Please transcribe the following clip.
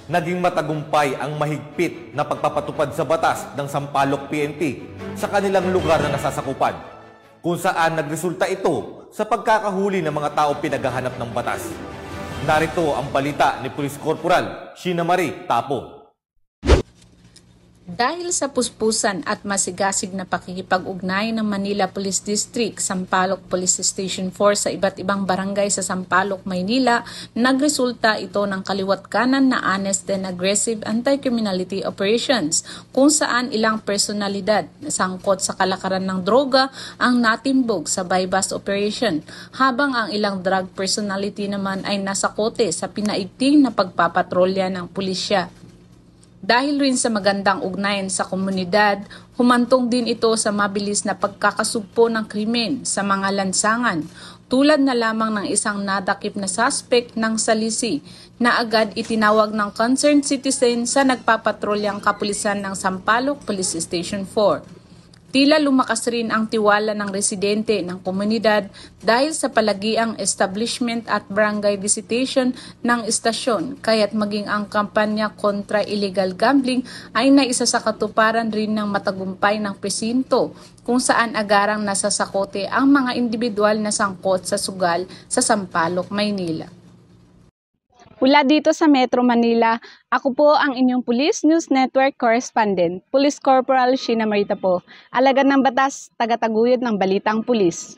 naging matagumpay ang mahigpit na pagpapatupad sa batas ng Sampaloc PNP sa kanilang lugar na nasasakupan, kung saan nagresulta ito sa pagkakahuli ng mga tao pinaghahanap ng batas. Narito ang balita ni Police Corporal Sheena Marie Tapo. Dahil sa puspusan at masigasig na pakikipag-ugnay ng Manila Police District, Sampaloc Police Station 4 sa iba't ibang barangay sa Sampaloc, Maynila, nagresulta ito ng kaliwat kanan na honest and aggressive anti-criminality operations kung saan ilang personalidad na sangkot sa kalakaran ng droga ang natimbog sa bypass operation, habang ang ilang drug personality naman ay nasa kote sa pinaigting na pagpapatrolya ng pulisya. Dahil rin sa magandang ugnayan sa komunidad, humantong din ito sa mabilis na pagkakasugpo ng krimen sa mga lansangan, tulad na lamang ng isang nadakip na suspect ng Salisi na agad itinawag ng concerned citizen sa nagpapatrolyang kapulisan ng Sampaloc Police Station 4. Tila lumakas rin ang tiwala ng residente ng komunidad dahil sa palagiang establishment at barangay visitation ng istasyon, kaya't maging ang kampanya kontra illegal gambling ay naisa sa katuparan rin ng matagumpay ng presinto, kung saan agarang nasasakote ang mga individual na sangkot sa sugal sa Sampaloc, Maynila. Mula dito sa Metro Manila, ako po ang inyong Police News Network Correspondent, Police Corporal Sheena Marie Tapo, alagad ng batas, tagataguyod ng balitang pulis.